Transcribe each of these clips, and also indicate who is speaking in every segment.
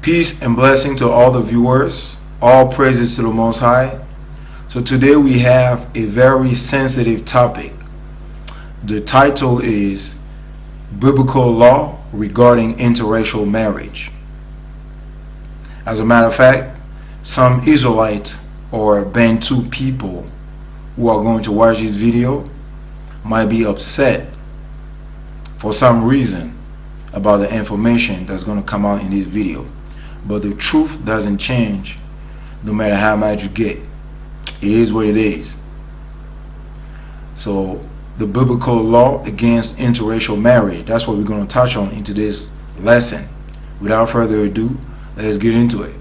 Speaker 1: Peace and blessing to all the viewers. All praises to the Most High. So today we have a very sensitive topic. The title is Biblical Law Regarding Interracial Marriage. As a matter of fact, some Israelite or Bantu people who are going to watch this video might be upset for some reason about the information that's going to come out in this video. But the truth doesn't change no matter how much you get. It is what it is. So the biblical law against interracial marriage, that's what we're going to touch on in today's lesson. Without further ado, let's get into it.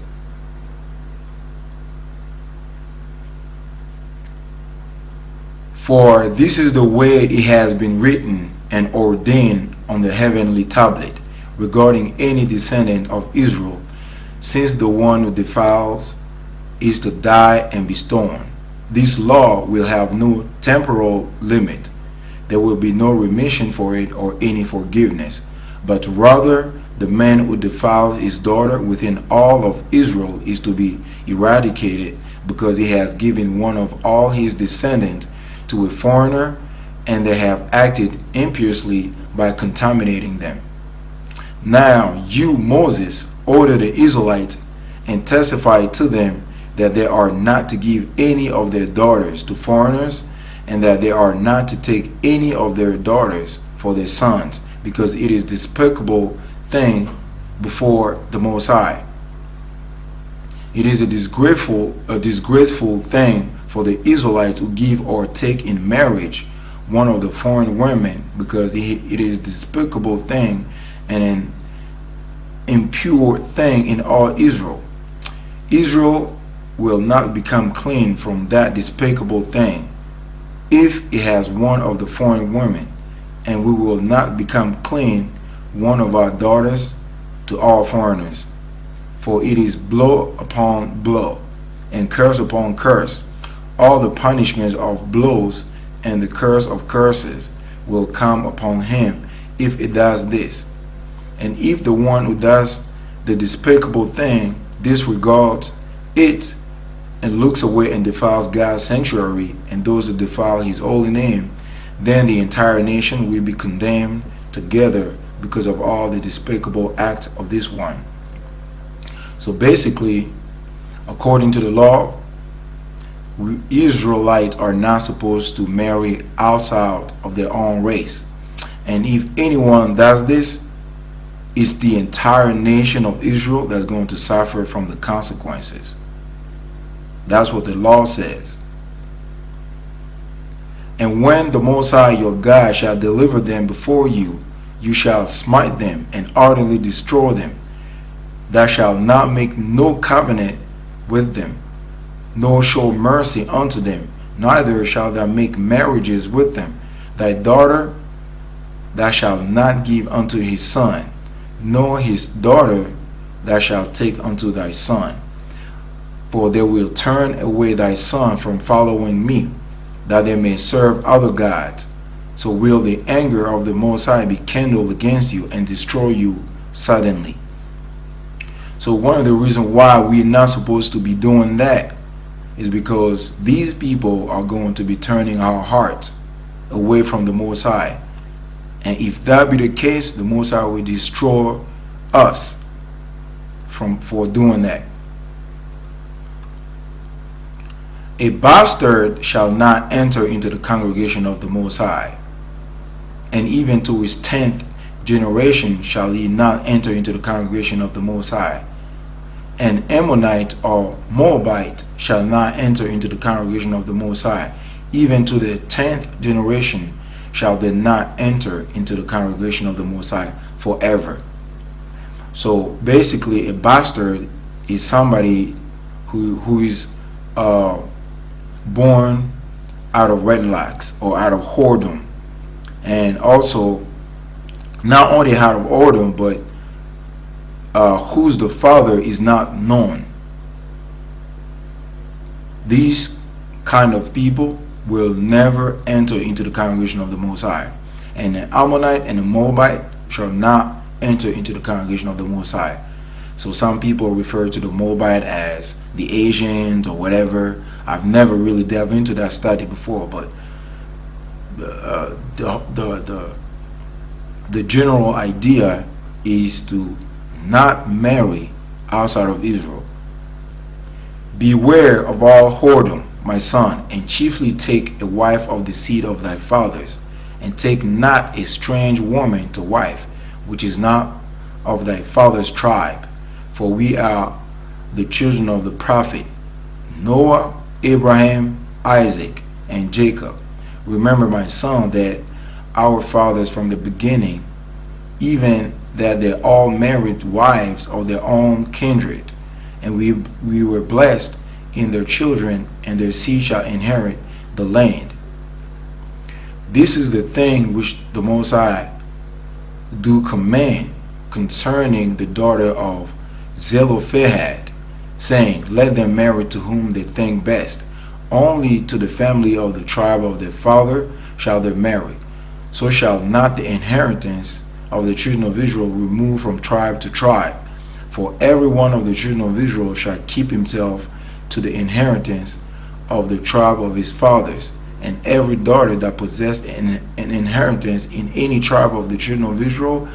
Speaker 1: For this is the way it has been written and ordained on the heavenly tablet regarding any descendant of Israel, since the one who defiles is to die and be stoned. This law will have no temporal limit. There will be no remission for it or any forgiveness, but rather the man who defiles his daughter within all of Israel is to be eradicated, because he has given one of all his descendants to a foreigner, and they have acted impiously by contaminating them. Now you, Moses, order the Israelites and testify to them that they are not to give any of their daughters to foreigners, and that they are not to take any of their daughters for their sons, because it is a despicable thing before the Most High. It is a disgraceful thing for the Israelites who give or take in marriage one of the foreign women, because it is a despicable thing and an impure thing in all Israel. Israel will not become clean from that despicable thing if it has one of the foreign women, and we will not become clean one of our daughters to all foreigners. For it is blow upon blow and curse upon curse. All the punishments of blows and the curse of curses will come upon him if it does this. And if the one who does the despicable thing disregards it and looks away and defiles God's sanctuary and those who defile his holy name, then the entire nation will be condemned together because of all the despicable acts of this one. So basically, according to the law, Israelites are not supposed to marry outside of their own race. And if anyone does this, it's the entire nation of Israel that's going to suffer from the consequences. That's what the law says. And when the Most High your God shall deliver them before you, you shall smite them and utterly destroy them. Thou shalt not make no covenant with them, nor show mercy unto them, neither shalt thou make marriages with them. Thy daughter thou shalt not give unto his son, nor his daughter thou shalt take unto thy son. For they will turn away thy son from following me, that they may serve other gods. So will the anger of the Most High be kindled against you and destroy you suddenly. So one of the reasons why we're not supposed to be doing that is because these people are going to be turning our hearts away from the Most High. And if that be the case, the Most High will destroy us for doing that. A bastard shall not enter into the congregation of the Most High, and even to his 10th generation shall he not enter into the congregation of the Most High. An Ammonite or Moabite shall not enter into the congregation of the Most High. Even to the 10th generation shall they not enter into the congregation of the Most High forever. So basically, a bastard is somebody who is born out of wedlocks or out of whoredom, and also not only out of whoredom, but whose the father is not known. These kind of people will never enter into the congregation of the Most High. And an Ammonite and a Moabite shall not enter into the congregation of the Most High. So some people refer to the Moabite as the Asians or whatever. I've never really delved into that study before, but the general idea is to not marry outside of Israel. Beware of all whoredom, my son, and chiefly take a wife of the seed of thy fathers, and take not a strange woman to wife, which is not of thy father's tribe. For we are the children of the prophet Noah, Abraham, Isaac, and Jacob. Remember, my son, that our fathers from the beginning, even that they all married wives of their own kindred, and we were blessed in their children, and their seed shall inherit the land. This is the thing which the Most High do command concerning the daughter of Zelophehad, saying, let them marry to whom they think best. Only to the family of the tribe of their father shall they marry. So shall not the inheritance of the children of Israel remove from tribe to tribe. For every one of the children of Israel shall keep himself to the inheritance of the tribe of his fathers. And every daughter that possessed an inheritance in any tribe of the children of Israel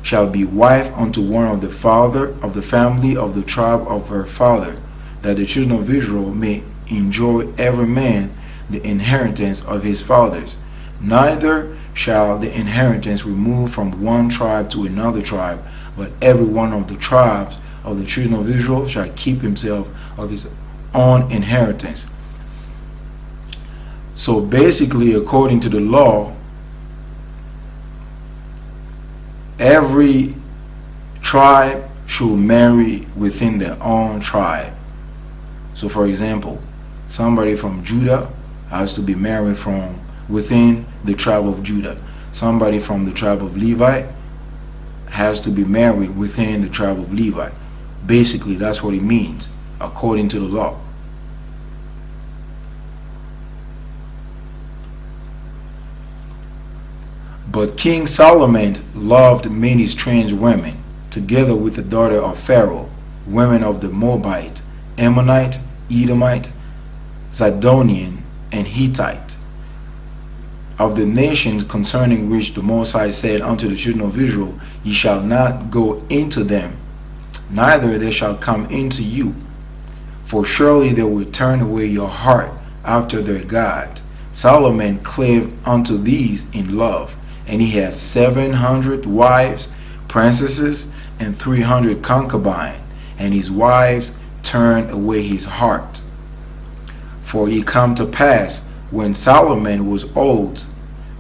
Speaker 1: shall be wife unto one of the father of the family of the tribe of her father, that the children of Israel may enjoy every man the inheritance of his fathers. Neither shall the inheritance remove from one tribe to another tribe, but every one of the tribes of the children of Israel shall keep himself of his own inheritance. So basically, according to the law, every tribe should marry within their own tribe. So for example, somebody from Judah has to be married from within the tribe of Judah. Somebody from the tribe of Levi has to be married within the tribe of Levi. Basically, that's what it means according to the law. But King Solomon loved many strange women, together with the daughter of Pharaoh, women of the Moabite, Ammonite, Edomite, Zidonian, and Hittite, of the nations concerning which the Most High said unto the children of Israel, ye shall not go into them, neither they shall come into you. For surely they will turn away your heart after their God. Solomon clave unto these in love, and he had 700 wives, princesses, and 300 concubines, and his wives turned away his heart. For it come to pass, when Solomon was old,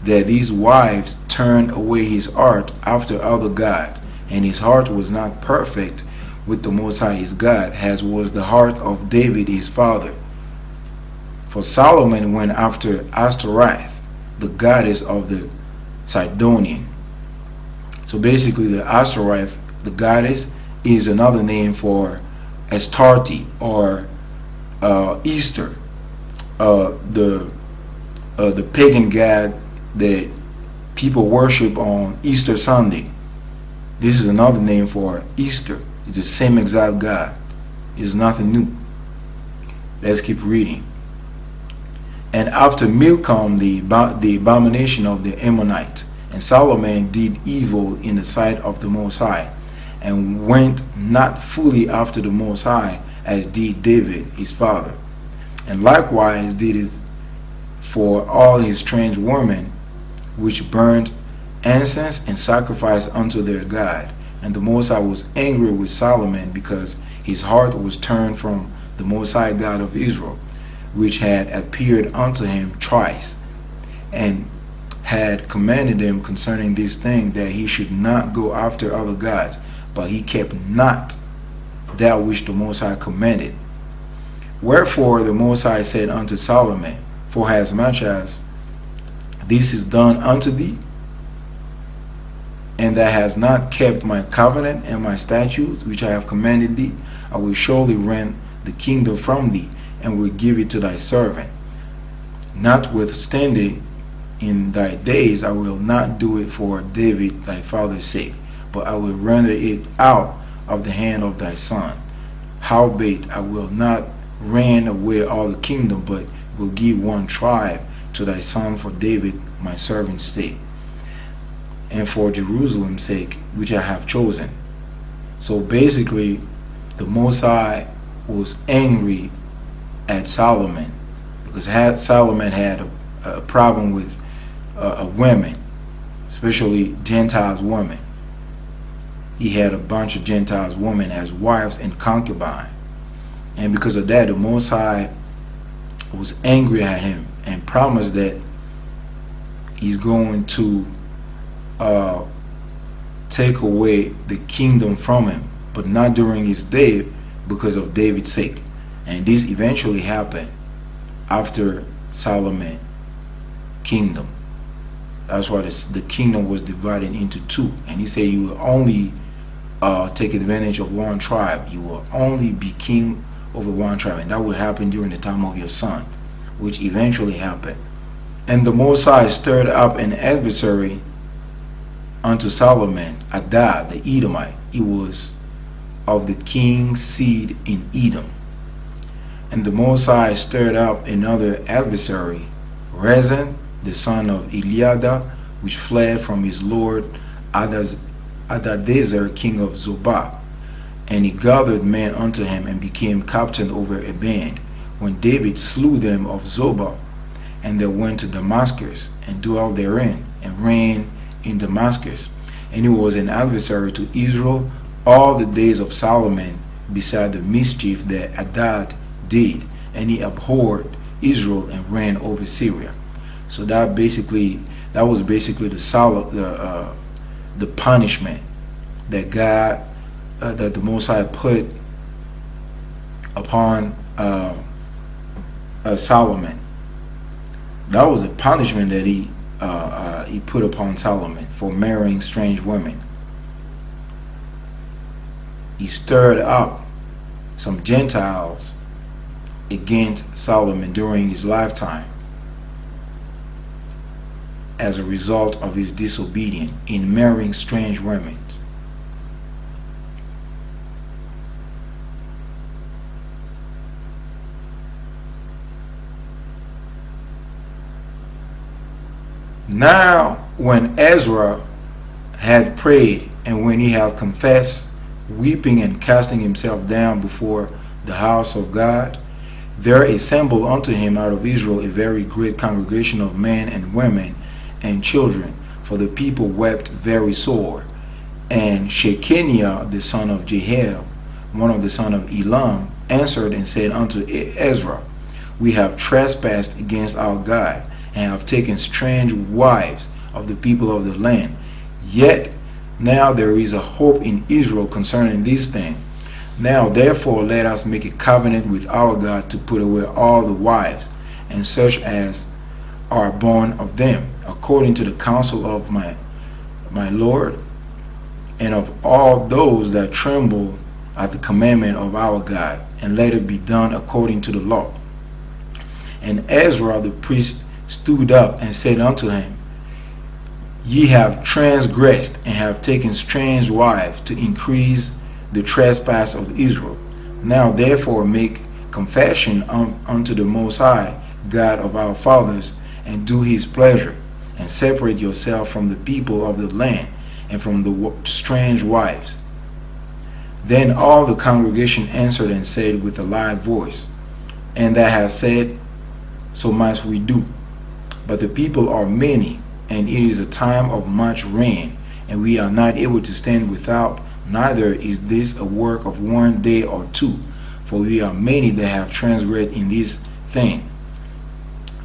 Speaker 1: that these wives turned away his heart after other gods, and his heart was not perfect with the Most High his God, as was the heart of David his father. For Solomon went after Ashtoreth, the goddess of the Sidonian. So basically, the Ashtoreth, the goddess, is another name for Astarte or Easter, the pagan god that people worship on Easter Sunday. This is another name for Easter. It's the same exact god. It's nothing new. Let's keep reading. And after Milcom, the abomination of the Ammonite, and Solomon did evil in the sight of the Most High, and went not fully after the Most High, as did David his father. And likewise did it for all his strange women, which burnt incense and sacrificed unto their God. And the Most High was angry with Solomon, because his heart was turned from the Most High God of Israel, which had appeared unto him twice, and had commanded him concerning this thing, that he should not go after other gods. But he kept not that which the Most High commanded. Wherefore the Most High said unto Solomon, for as much as this is done unto thee, and thou hast not kept my covenant and my statutes which I have commanded thee, I will surely rend the kingdom from thee, and will give it to thy servant. Notwithstanding, in thy days I will not do it for David thy father's sake, but I will render it out of the hand of thy son. Howbeit I will not rend away all the kingdom, but will give one tribe to thy son for David my servant's sake, and for Jerusalem's sake, which I have chosen. So basically, the Most High was angry at Solomon because Solomon had a problem with women, especially Gentiles women. He had a bunch of Gentiles women as wives and concubines. And because of that, the Most High was angry at him and promised that he's going to take away the kingdom from him, but not during his day, because of David's sake. And this eventually happened after Solomon's kingdom. That's why the kingdom was divided into two. And he said you will only take advantage of one tribe. You will only be king over one tribe. And that will happen during the time of your son, which eventually happened. And the Most High stirred up an adversary unto Solomon, Adad the Edomite. He was of the king's seed in Edom. And the Most High stirred up another adversary, Rezin the son of Eliada, which fled from his lord Adadezer king of Zobah. And he gathered men unto him and became captain over a band, when David slew them of Zobah. And they went to Damascus and dwelt therein, and reigned in Damascus. And he was an adversary to Israel all the days of Solomon, beside the mischief that Adad did. And he abhorred Israel and ran over Syria. So that was basically the punishment that God, that the Most High put upon Solomon. That was a punishment that he put upon Solomon for marrying strange women. He stirred up some Gentiles against Solomon during his lifetime as a result of his disobedience in marrying strange women. Now, when Ezra had prayed, and when he had confessed, weeping and casting himself down before the house of God, there assembled unto him out of Israel a very great congregation of men and women and children, for the people wept very sore. And Shechaniah the son of Jehiel, one of the son of Elam, answered and said unto Ezra, We have trespassed against our God, and have taken strange wives of the people of the land. Yet now there is a hope in Israel concerning these things. Now therefore let us make a covenant with our God to put away all the wives, and such as are born of them, according to the counsel of my Lord, and of all those that tremble at the commandment of our God, and let it be done according to the law. And Ezra the priest stood up and said unto him, Ye have transgressed and have taken strange wives to increase the trespass of Israel. Now therefore make confession unto the Most High God of our fathers, and do his pleasure, and separate yourself from the people of the land, and from the strange wives. Then all the congregation answered and said with a loud voice, And thou hast said, so must we do. But the people are many, and it is a time of much rain, and we are not able to stand without, neither is this a work of one day or two, for we are many that have transgressed in this thing.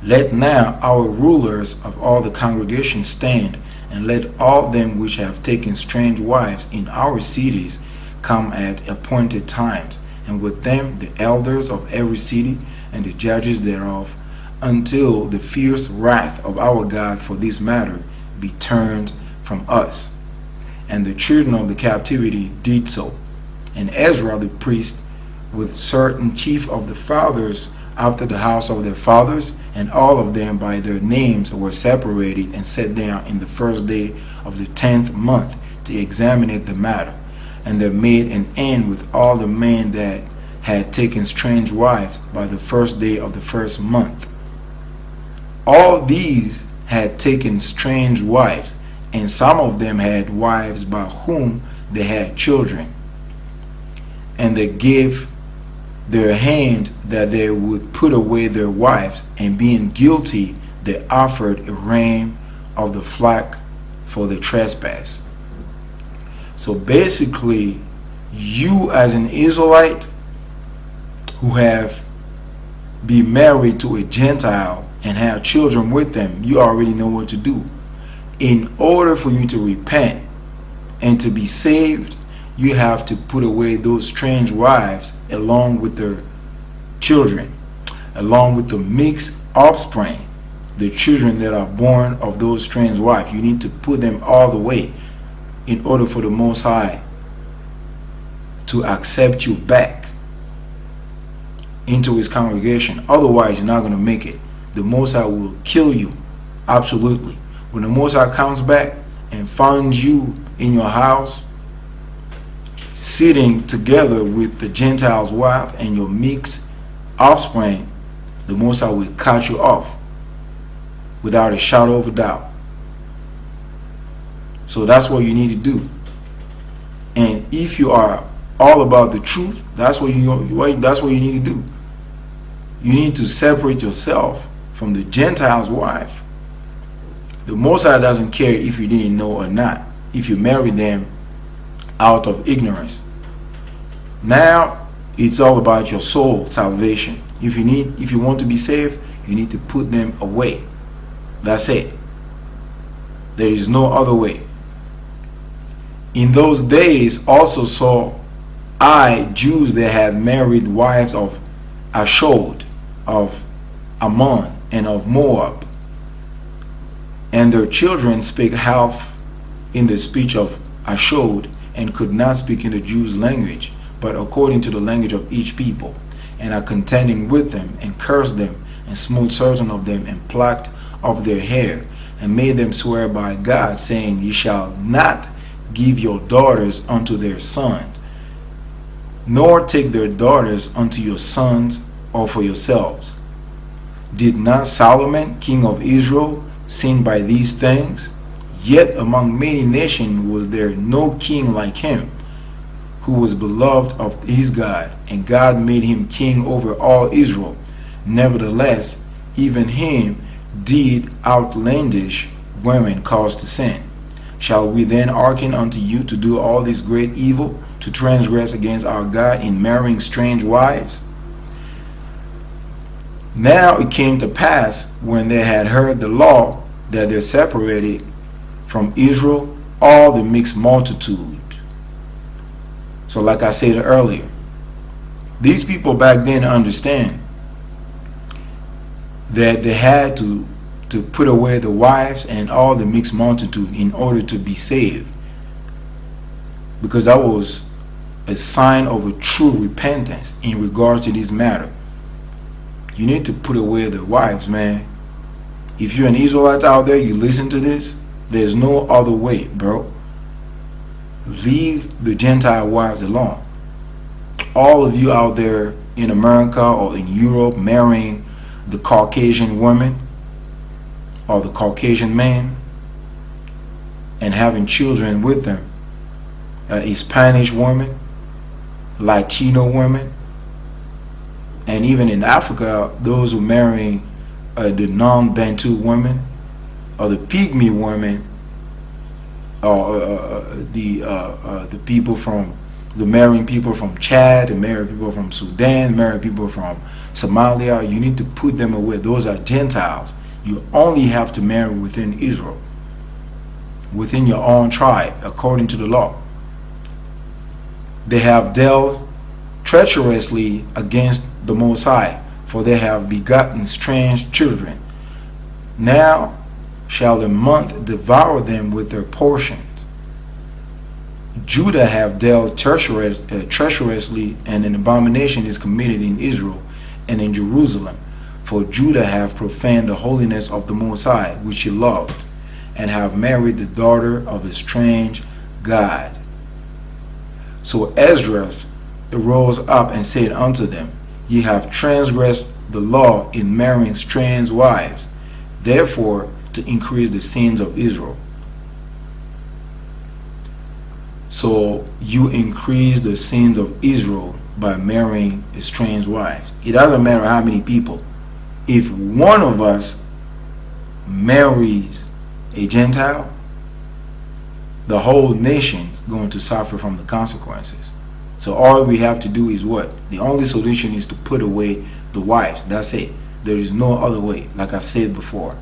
Speaker 1: Let now our rulers of all the congregation stand, and let all them which have taken strange wives in our cities come at appointed times, and with them the elders of every city and the judges thereof, until the fierce wrath of our God for this matter be turned from us. And the children of the captivity did so. And Ezra the priest, with certain chief of the fathers after the house of their fathers, and all of them by their names, were separated and set down in the first day of the 10th month to examine the matter. and they made an end with all the men that had taken strange wives by the first day of the first month. All these had taken strange wives, and some of them had wives by whom they had children. And they gave their hand that they would put away their wives, and being guilty, they offered a ram of the flock for the trespass. So basically, you as an Israelite who have been married to a Gentile and have children with them, you already know what to do. In order for you to repent and to be saved, you have to put away those strange wives along with their children, along with the mixed offspring, the children that are born of those strange wives. You need to put them all the way in order for the Most High to accept you back into his congregation. Otherwise, you're not going to make it. The Most High will kill you. Absolutely. When the Most High comes back and finds you in your house sitting together with the Gentile's wife and your mixed offspring, the Most High will cut you off without a shadow of a doubt. So that's what you need to do. And if you are all about the truth, that's what you need to do. You need to separate yourself from the Gentile's wife. The Most High doesn't care if you didn't know or not, if you married them out of ignorance. Now it's all about your soul salvation. If you want to be saved, you need to put them away. That's it. There is no other way. In those days also saw I Jews that had married wives of Ashod, of Ammon, and of Moab, and their children spake half in the speech of Ashod, and could not speak in the Jews' language, but according to the language of each people, and are contending with them, and cursed them, and smote certain of them, and plucked off their hair, and made them swear by God, saying, Ye shall not give your daughters unto their sons, nor take their daughters unto your sons, or for yourselves. Did not Solomon, king of Israel, sin by these things? Yet among many nations was there no king like him, who was beloved of his God, and God made him king over all Israel. Nevertheless, even him did outlandish women cause to sin. Shall we then hearken unto you to do all this great evil, to transgress against our God in marrying strange wives? Now it came to pass, when they had heard the law, that there separated from Israel all the mixed multitude. So like I said earlier, these people back then understand that they had to put away the wives and all the mixed multitude in order to be saved, because that was a sign of a true repentance in regard to this matter. You need to put away the wives, man. If you're an Israelite out there, you listen to this, there's no other way, bro. Leave the Gentile wives alone. All of you out there in America or in Europe marrying the Caucasian woman or the Caucasian man and having children with them, a Spanish woman, Latino women, and even in Africa, those who marrying the non-Bantu women or the pygmy women, or the people from the marrying people from Chad, the marrying people from Sudan, the marrying people from Somalia. You need to put them away. Those are Gentiles. You only have to marry within Israel, within your own tribe, according to the law. They have dealt treacherously against the Most High, for they have begotten strange children. Now shall the month devour them with their portions. Judah have dealt treacherously, and an abomination is committed in Israel and in Jerusalem. For Judah have profaned the holiness of the Most High, which he loved, and have married the daughter of a strange god. So Ezra rose up and said unto them, Ye have transgressed the law in marrying strange wives, therefore to increase the sins of Israel. So you increase the sins of Israel by marrying strange wives. It doesn't matter how many people. If one of us marries a Gentile, the whole nation is going to suffer from the consequences. So all we have to do is what? The only solution is to put away the wives. That's it. There is no other way. Like I said before,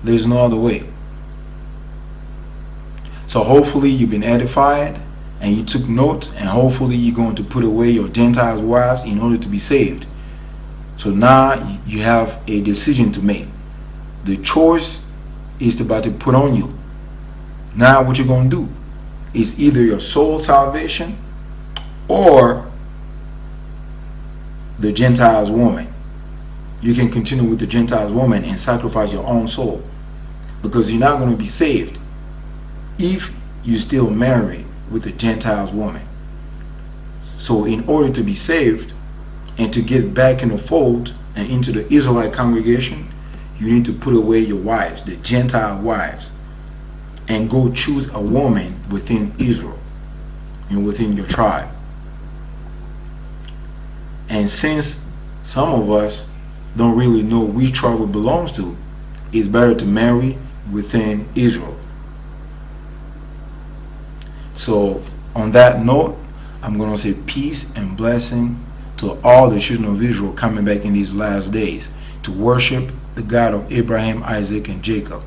Speaker 1: there is no other way. So hopefully you've been edified and you took note, and hopefully you're going to put away your Gentile wives in order to be saved. So now you have a decision to make. The choice is about to put on you. Now what you're going to do is either your soul salvation or the Gentiles woman. You can continue with the Gentiles woman and sacrifice your own soul, because you're not going to be saved if you still marry with the Gentiles woman. So in order to be saved and to get back in the fold and into the Israelite congregation, you need to put away your wives, the Gentile wives, and go choose a woman within Israel and within your tribe. And since some of us don't really know which tribe it belongs to, it's better to marry within Israel. So on that note, I'm going to say peace and blessing to all the children of Israel coming back in these last days to worship the God of Abraham, Isaac, and Jacob.